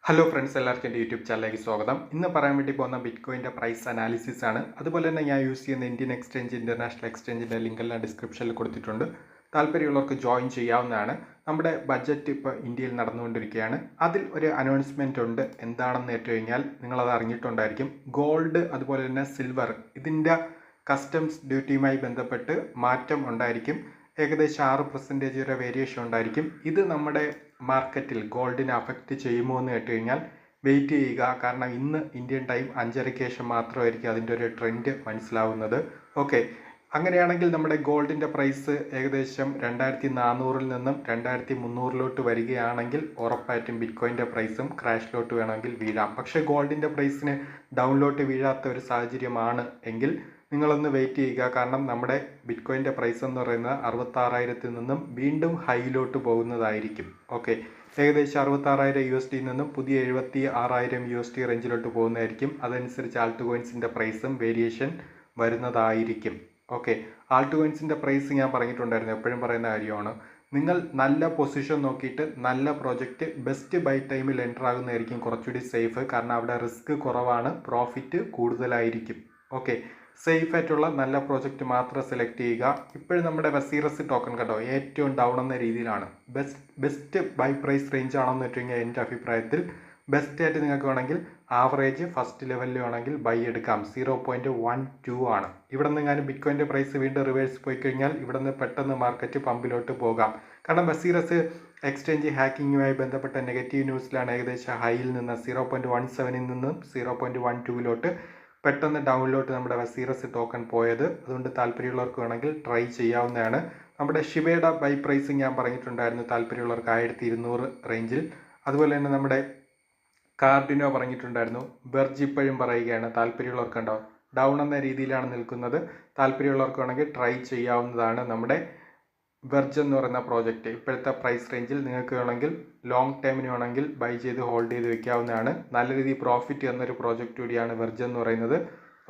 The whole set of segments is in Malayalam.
ഹലോ ഫ്രണ്ട്സ്, എല്ലാവർക്കും എൻ്റെ യൂട്യൂബ് ചാനലിലേക്ക് സ്വാഗതം. ഇന്ന് പറയാൻ വേണ്ടി പോകുന്ന ബിറ്റ്കോയിൻ്റെ പ്രൈസ് അനാലിസിസ് ആണ്. അതുപോലെ തന്നെ ഞാൻ യൂസ് ചെയ്യുന്ന ഇന്ത്യൻ എക്സ്ചേഞ്ച്, ഇൻ്റർനാഷണൽ എക്സ്ചേഞ്ചിൻ്റെ ലിങ്കെല്ലാം ഡിസ്ക്രിപ്ഷനിൽ കൊടുത്തിട്ടുണ്ട്. താല്പര്യമുള്ളവർക്ക് ജോയിൻ ചെയ്യാവുന്നതാണ്. നമ്മുടെ ബഡ്ജറ്റ് ഇപ്പോൾ ഇന്ത്യയിൽ നടന്നുകൊണ്ടിരിക്കുകയാണ്. അതിൽ ഒരു അനൗൺസ്മെൻ്റ് ഉണ്ട്. എന്താണെന്ന് കേട്ട് കഴിഞ്ഞാൽ നിങ്ങളത് അറിഞ്ഞിട്ടുണ്ടായിരിക്കും. ഗോൾഡ് അതുപോലെ തന്നെ സിൽവർ ഇതിൻ്റെ കസ്റ്റംസ് ഡ്യൂട്ടിയുമായി ബന്ധപ്പെട്ട് മാറ്റം ഉണ്ടായിരിക്കും. ഏകദേശം 6% വരെ വേരിയേഷൻ ഉണ്ടായിരിക്കും. ഇത് നമ്മുടെ മാർക്കറ്റിൽ ഗോൾഡിനെ അഫക്റ്റ് ചെയ്യുമോ എന്ന് കേട്ട് കഴിഞ്ഞാൽ വെയിറ്റ് ചെയ്യുക. കാരണം ഇന്ന് ഇന്ത്യൻ ടൈം 5:30 ശേഷം മാത്രമായിരിക്കും അതിൻ്റെ ഒരു ട്രെൻഡ് മനസ്സിലാവുന്നത്. ഓക്കെ, അങ്ങനെയാണെങ്കിൽ നമ്മുടെ ഗോൾഡിൻ്റെ പ്രൈസ് ഏകദേശം 2400 നിന്നും 2300 വരികയാണെങ്കിൽ ഉറപ്പായിട്ടും ബിറ്റ്കോയിൻ്റെ പ്രൈസും ക്രാഷിലോട്ട് വേണമെങ്കിൽ വീഴാം. പക്ഷേ ഗോൾഡിൻ്റെ പ്രൈസിന് ഡൗണിലോട്ട് വീഴാത്ത ഒരു സാഹചര്യമാണ് എങ്കിൽ നിങ്ങളൊന്ന് വെയിറ്റ് ചെയ്യുക. കാരണം നമ്മുടെ ബിറ്റ്കോയിൻ്റെ പ്രൈസ് എന്ന് പറയുന്നത് 66,000 നിന്നും വീണ്ടും ഹൈയിലോട്ട് പോകുന്നതായിരിക്കും. ഓക്കെ, ഏകദേശം 66,000 USD നിന്നും പുതിയ 76,000 USD റേഞ്ചിലോട്ട് പോകുന്നതായിരിക്കും. അതനുസരിച്ച് ആൾട്ട് കോയിൻസിൻ്റെ പ്രൈസും വേരിയേഷൻ വരുന്നതായിരിക്കും. ഓക്കെ, ആൾട്ട് കോയിൻസിൻ്റെ പ്രൈസ് ഞാൻ പറഞ്ഞിട്ടുണ്ടായിരുന്നു, എപ്പോഴും പറയുന്ന കാര്യമാണ്. നിങ്ങൾ നല്ല പൊസിഷൻ നോക്കിയിട്ട് നല്ല പ്രോജക്റ്റ് ബെസ്റ്റ് ബൈ ടൈമിൽ എൻ്റർ ആകുന്നതായിരിക്കും കുറച്ചുകൂടി സേഫ്. കാരണം അവിടെ റിസ്ക് കുറവാണ്, പ്രോഫിറ്റ് കൂടുതലായിരിക്കും. ഓക്കെ, സേഫ് ആയിട്ടുള്ള നല്ല പ്രോജക്റ്റ് മാത്രം സെലക്ട് ചെയ്യുക. ഇപ്പോഴും നമ്മുടെ വസീറസ് ടോക്കൺ കണ്ടോ ഏറ്റവും ഡൗൺ എന്ന രീതിയിലാണ്. ബെസ്റ്റ് ബൈ പ്രൈസ് റേഞ്ച് ആണെന്ന് വെച്ച് കഴിഞ്ഞാൽ എൻ്റെ അഭിപ്രായത്തിൽ ബെസ്റ്റ് ആയിട്ട് നിങ്ങൾക്ക് വേണമെങ്കിൽ ആവറേജ് ഫസ്റ്റ് ലെവലിൽ വേണമെങ്കിൽ ബൈ എടുക്കാം. 0.12 ആണ്. ഇവിടെ നിന്ന് ഞാൻ ബിറ്റ്കോയിൻ്റെ പ്രൈസ് വീണ്ടും റിവേഴ്സ് പോയി കഴിഞ്ഞാൽ ഇവിടെ നിന്ന് പെട്ടെന്ന് മാർക്കറ്റ് പമ്പിലോട്ട് പോകാം. കാരണം വസീറസ് എക്സ്ചേഞ്ച് ഹാക്കിങ്ങുമായി ബന്ധപ്പെട്ട നെഗറ്റീവ് ന്യൂസിലാണ് ഏകദേശം ഹൈയിൽ നിന്ന് 0.17 നിന്നും 0.12 പെട്ടെന്ന് ഡൗണിലോട്ട് നമ്മുടെ വസീറസ് ടോക്കൺ പോയത്. അതുകൊണ്ട് താല്പര്യമുള്ളവർക്ക് വേണമെങ്കിൽ ട്രൈ ചെയ്യാവുന്നതാണ്. നമ്മുടെ ഷിബയുടെ ബൈ പ്രൈസ് ഞാൻ പറഞ്ഞിട്ടുണ്ടായിരുന്നു, താല്പര്യമുള്ളവർക്ക് 1200 റേഞ്ചിൽ. അതുപോലെ തന്നെ നമ്മുടെ കാർഡിനോ പറഞ്ഞിട്ടുണ്ടായിരുന്നു. ബെർജ് ഇപ്പോഴും പറയുകയാണ്, താല്പര്യമുള്ളവർക്ക് ഉണ്ടോ ഡൗൺ എന്ന രീതിയിലാണ് നിൽക്കുന്നത്. താല്പര്യമുള്ളവർക്ക് വേണമെങ്കിൽ ട്രൈ ചെയ്യാവുന്നതാണ്. നമ്മുടെ വെർജ് എന്ന് പറയുന്ന പ്രോജക്റ്റ് ഇപ്പോഴത്തെ പ്രൈസ് റേഞ്ചിൽ നിങ്ങൾക്ക് വേണമെങ്കിൽ ലോങ് ടൈമിന് വേണമെങ്കിൽ ബൈ ചെയ്ത് ഹോൾഡ് ചെയ്ത് വെക്കാവുന്നതാണ്. നല്ല രീതിയിൽ പ്രോഫിറ്റ് എന്നൊരു പ്രോജക്റ്റ് കൂടിയാണ് വെർജ് എന്ന് പറയുന്നത്.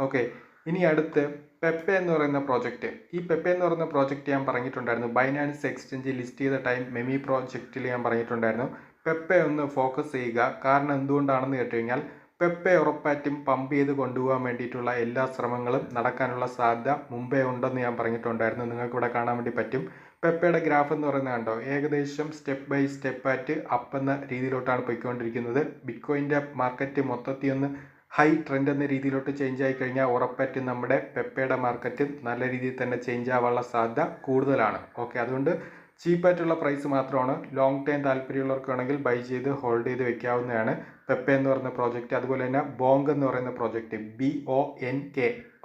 ഓക്കെ, ഇനി അടുത്ത് പെപ്പെ എന്ന് പറയുന്ന പ്രോജക്റ്റ്. ഈ പെപ്പെ എന്ന് പറയുന്ന പ്രോജക്റ്റ് ഞാൻ പറഞ്ഞിട്ടുണ്ടായിരുന്നു, ബൈനാൻസ് എക്സ്ചേഞ്ച് ലിസ്റ്റ് ചെയ്ത ടൈം മെമി പ്രോജക്റ്റിൽ ഞാൻ പറഞ്ഞിട്ടുണ്ടായിരുന്നു പെപ്പെ ഒന്ന് ഫോക്കസ് ചെയ്യുക. കാരണം എന്തുകൊണ്ടാണെന്ന് കേട്ട് കഴിഞ്ഞാൽ പെപ്പെ ഉറപ്പായിട്ടും പമ്പ് ചെയ്ത് കൊണ്ടുപോകാൻ വേണ്ടിയിട്ടുള്ള എല്ലാ ശ്രമങ്ങളും നടക്കാനുള്ള സാധ്യത മുമ്പേ ഉണ്ടെന്ന് ഞാൻ പറഞ്ഞിട്ടുണ്ടായിരുന്നു. നിങ്ങൾക്ക് ഇവിടെ കാണാൻ വേണ്ടി പറ്റും. പെപ്പയുടെ ഗ്രാഫ് എന്ന് പറയുന്നത് കണ്ടോ ഏകദേശം സ്റ്റെപ്പ് ബൈ സ്റ്റെപ്പ് ആയിട്ട് അപ്പ് എന്ന രീതിയിലോട്ടാണ് പോയിക്കൊണ്ടിരിക്കുന്നത്. ബിറ്റ്കോയിൻ്റെ മാർക്കറ്റ് മൊത്തത്തിൽ ഒന്ന് ഹൈ ട്രെൻഡ് എന്ന രീതിയിലോട്ട് ചേഞ്ച് ആയി കഴിഞ്ഞാൽ ഉറപ്പായിട്ടും നമ്മുടെ പെപ്പയുടെ മാർക്കറ്റ് നല്ല രീതിയിൽ തന്നെ ചേഞ്ച് ആവാനുള്ള സാധ്യത കൂടുതലാണ്. ഓക്കെ, അതുകൊണ്ട് ചീപ്പായിട്ടുള്ള പ്രൈസ് മാത്രമാണ്. ലോങ് ടൈം താല്പര്യമുള്ളവർക്ക് വേണമെങ്കിൽ ബൈ ചെയ്ത് ഹോൾഡ് ചെയ്ത് വെക്കാവുന്നതാണ് പെപ്പെ എന്ന് പറയുന്ന പ്രോജക്റ്റ്. അതുപോലെ തന്നെ ബോങ് എന്ന് പറയുന്ന പ്രോജക്റ്റ് BONK.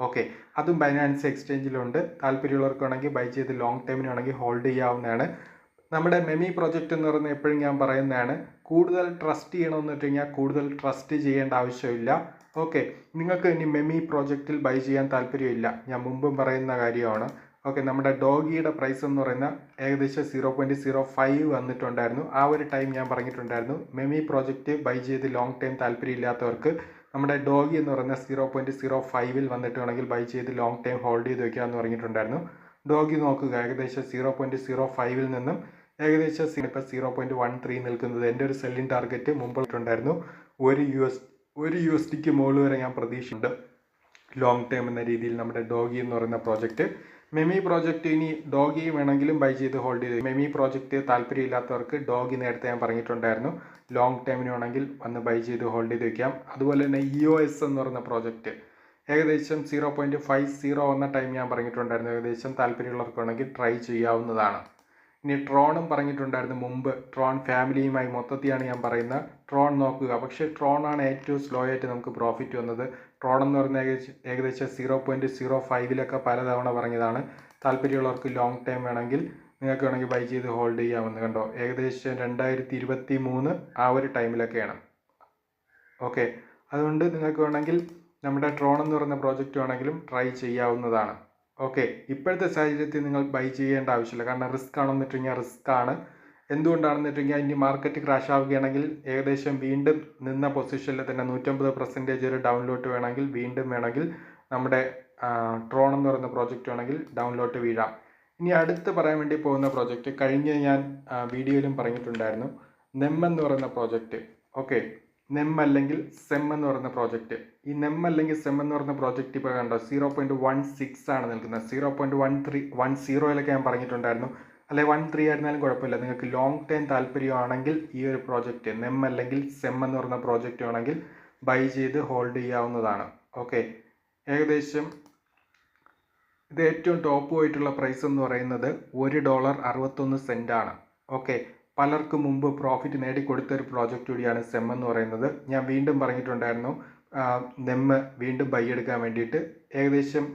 ഓക്കെ, അതും ബൈനാൻസ് എക്സ്ചേഞ്ചിലുണ്ട്. താല്പര്യമുള്ളവർക്ക് വേണമെങ്കിൽ ബൈ ചെയ്ത് ലോങ് ടൈമിന് വേണമെങ്കിൽ ഹോൾഡ് ചെയ്യാവുന്നതാണ്. നമ്മുടെ മെമി പ്രോജക്റ്റ് എന്ന് പറയുന്നത് എപ്പോഴും ഞാൻ പറയുന്നതാണ്, കൂടുതൽ ട്രസ്റ്റ് ചെയ്യണമെന്ന് വെച്ച് കഴിഞ്ഞാൽ കൂടുതൽ ട്രസ്റ്റ് ചെയ്യേണ്ട ആവശ്യമില്ല. ഓക്കെ, നിങ്ങൾക്ക് ഇനി മെമി പ്രോജക്റ്റിൽ ബൈ ചെയ്യാൻ താല്പര്യമില്ല, ഞാൻ മുമ്പും പറയുന്ന കാര്യമാണ്. ഓക്കെ, നമ്മുടെ ഡോഗിയുടെ പ്രൈസ് എന്ന് പറയുന്ന ഏകദേശം 0.05 വന്നിട്ടുണ്ടായിരുന്നു. ആ ഒരു ടൈം ഞാൻ പറഞ്ഞിട്ടുണ്ടായിരുന്നു മെമി പ്രോജക്റ്റ് ബൈ ചെയ്ത് ലോങ് ടൈം താല്പര്യമില്ലാത്തവർക്ക് നമ്മുടെ ഡോഗി എന്ന് പറയുന്ന 0.05 വന്നിട്ട് വേണമെങ്കിൽ ബൈ ചെയ്ത് ലോങ് ടൈം ഹോൾഡ് ചെയ്ത് വെക്കാമെന്ന് പറഞ്ഞിട്ടുണ്ടായിരുന്നു. ഡോഗി നോക്കുക, ഏകദേശം 0.05 നിന്നും ഏകദേശം ഇപ്പോൾ 0.13 നിൽക്കുന്നത്. എൻ്റെ ഒരു സെല്ലിംഗ് ടാർഗറ്റ് മുമ്പിട്ടുണ്ടായിരുന്നു. ഒരു USDക്ക് മുകളിൽ വരെ ഞാൻ പ്രതീക്ഷയുണ്ട് ലോങ് ടൈം എന്ന രീതിയിൽ നമ്മുടെ ഡോഗി എന്ന് പറയുന്ന പ്രോജക്റ്റ്. മെമി പ്രോജക്റ്റ് ഇനി ഡോഗി വേണമെങ്കിലും ബൈ ചെയ്ത് ഹോൾഡ് ചെയ്ത്. മെമി പ്രോജക്റ്റ് താല്പര്യമില്ലാത്തവർക്ക് ഡോഗി നേരത്തെ ഞാൻ പറഞ്ഞിട്ടുണ്ടായിരുന്നു ലോങ് ടൈമിന് വേണമെങ്കിൽ വന്ന് ബൈ ചെയ്ത് ഹോൾഡ് ചെയ്ത് വയ്ക്കാം. അതുപോലെ തന്നെ EOS എന്ന് പറയുന്ന പ്രോജക്റ്റ് ഏകദേശം 0.50 വന്ന ടൈം ഞാൻ പറഞ്ഞിട്ടുണ്ടായിരുന്നു. ഏകദേശം താല്പര്യമുള്ളവർക്ക് വേണമെങ്കിൽ ട്രൈ ചെയ്യാവുന്നതാണ്. ഇനി ട്രോണും പറഞ്ഞിട്ടുണ്ടായിരുന്നു മുമ്പ്. ട്രോൺ ഫാമിലിയുമായി മൊത്തത്തിലാണ് ഞാൻ പറയുന്നത്. ട്രോൺ നോക്കുക, പക്ഷേ ട്രോണാണ് ഏറ്റവും സ്ലോ ആയിട്ട് നമുക്ക് പ്രോഫിറ്റ് വന്നത്. ട്രോൺ എന്ന് പറയുന്ന ഏകദേശം 0.05 പലതവണ പറഞ്ഞതാണ്. താല്പര്യമുള്ളവർക്ക് ലോങ് ടൈം വേണമെങ്കിൽ നിങ്ങൾക്ക് വേണമെങ്കിൽ ബൈ ചെയ്ത് ഹോൾഡ് ചെയ്യാമെന്ന്. കണ്ടോ ഏകദേശം 2023 ആ ഒരു ടൈമിലൊക്കെയാണ്. ഓക്കെ, അതുകൊണ്ട് നിങ്ങൾക്ക് വേണമെങ്കിൽ നമ്മുടെ ട്രോൺ എന്ന് പറയുന്ന പ്രോജക്റ്റ് വേണമെങ്കിലും ട്രൈ ചെയ്യാവുന്നതാണ്. ഓക്കെ, ഇപ്പോഴത്തെ സാഹചര്യത്തിൽ നിങ്ങൾ ബൈ ചെയ്യേണ്ട ആവശ്യമില്ല. കാരണം റിസ്ക് ആണെന്ന് വെച്ച് കഴിഞ്ഞാൽ റിസ്ക് ആണ്. എന്തുകൊണ്ടാണെന്ന് വെച്ച് കഴിഞ്ഞാൽ ഇനി മാർക്കറ്റ് ക്രാഷ് ആവുകയാണെങ്കിൽ ഏകദേശം വീണ്ടും നിന്ന പൊസിഷനിൽ തന്നെ 150% ഒരു ഡൗൺലോട്ട് വേണമെങ്കിൽ നമ്മുടെ ട്രോൺ എന്ന് പറയുന്ന പ്രോജക്റ്റ് വേണമെങ്കിൽ ഡൗൺലോട്ട് വീഴാം. ഇനി അടുത്ത് പറയാൻ വേണ്ടി പോകുന്ന പ്രോജക്റ്റ് കഴിഞ്ഞ് ഞാൻ വീഡിയോയിലും പറഞ്ഞിട്ടുണ്ടായിരുന്നു, നെം എന്ന് പറയുന്ന പ്രോജക്റ്റ്. ഓക്കെ, നെം അല്ലെങ്കിൽ സെം എന്ന് പറയുന്ന പ്രോജക്റ്റ്. ഈ നെം അല്ലെങ്കിൽ സെം എന്ന് പറയുന്ന പ്രോജക്റ്റ് ഇപ്പോൾ കണ്ടോ 0.16 ആണ് നിൽക്കുന്നത്. 0.10 ഞാൻ പറഞ്ഞിട്ടുണ്ടായിരുന്നു. അല്ലെ 13 ആയിരുന്നാലും കുഴപ്പമില്ല. നിങ്ങൾക്ക് ലോങ് ടൈം താല്പര്യമാണെങ്കിൽ ഈ ഒരു പ്രോജക്റ്റ് നെം അല്ലെങ്കിൽ സെം എന്ന് പറയുന്ന പ്രോജക്റ്റ് ആണെങ്കിൽ ബൈ ചെയ്ത് ഹോൾഡ് ചെയ്യാവുന്നതാണ്. ഓക്കെ, ഏകദേശം ഇത് ഏറ്റവും ടോപ്പ് പോയിട്ടുള്ള പ്രൈസ് എന്ന് പറയുന്നത് $1.61 ആണ്. ഓക്കെ, പലർക്കും മുമ്പ് പ്രോഫിറ്റ് നേടിക്കൊടുത്ത ഒരു പ്രോജക്റ്റ് കൂടിയാണ് സെം എന്ന് പറയുന്നത്. ഞാൻ വീണ്ടും പറഞ്ഞിട്ടുണ്ടായിരുന്നു നെം വീണ്ടും ബൈ എടുക്കാൻ വേണ്ടിയിട്ട്. ഏകദേശം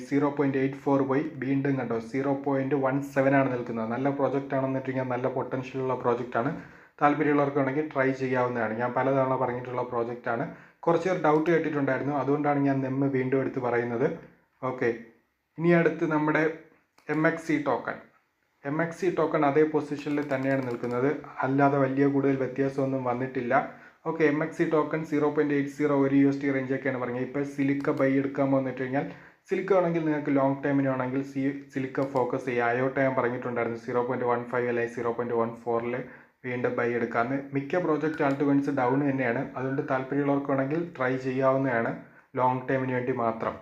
0.84 പോയി വീണ്ടും കണ്ടോ 0.17 ആണ് നിൽക്കുന്നത്. നല്ല പ്രോജക്റ്റ് ആണെന്നിട്ടുണ്ടെങ്കിൽ നല്ല പൊട്ടൻഷ്യലുള്ള പ്രോജക്റ്റാണ്. താല്പര്യമുള്ളവർക്കാണെങ്കിൽ ട്രൈ ചെയ്യാവുന്നതാണ്. ഞാൻ പലതവണ പറഞ്ഞിട്ടുള്ള പ്രോജക്റ്റാണ്. കുറച്ച് പേർ ഡൗട്ട് കേട്ടിട്ടുണ്ടായിരുന്നു, അതുകൊണ്ടാണ് ഞാൻ നെം വീണ്ടും എടുത്ത് പറയുന്നത്. ഓക്കെ, ഇനി അടുത്ത് നമ്മുടെ MXC ടോക്കൺ അതേ പൊസിഷനിൽ തന്നെയാണ് നിൽക്കുന്നത്. അല്ലാതെ വലിയ കൂടുതൽ വ്യത്യാസമൊന്നും വന്നിട്ടില്ല. ഓക്കെ, MXC ടോക്കൺ 0.80 ഒരു USD റേഞ്ചൊക്കെയാണ് പറഞ്ഞത്. ഇപ്പോൾ സിലിക്ക ബൈ എടുക്കാൻ വന്നിട്ട് കഴിഞ്ഞാൽ സിലിക്ക ആണെങ്കിൽ നിങ്ങൾക്ക് ലോങ് ടൈമിനാണെങ്കിൽ സിലിക്ക ഫോക്കസ് ചെയ്യുക. അയോട്ട ഞാൻ പറഞ്ഞിട്ടുണ്ടായിരുന്നു 0.15 അല്ലെങ്കിൽ 0.14 വീണ്ടും ബൈ എടുക്കാമെന്ന്. മിക്ക പ്രോജക്റ്റ് ആൾട്ടുകോയിൻസ് ഡൗൺ തന്നെയാണ്. അതുകൊണ്ട് താല്പര്യമുള്ളവർക്കാണെങ്കിൽ ട്രൈ ചെയ്യാവുന്നതാണ് ലോങ് ടൈമിന് വേണ്ടി മാത്രം.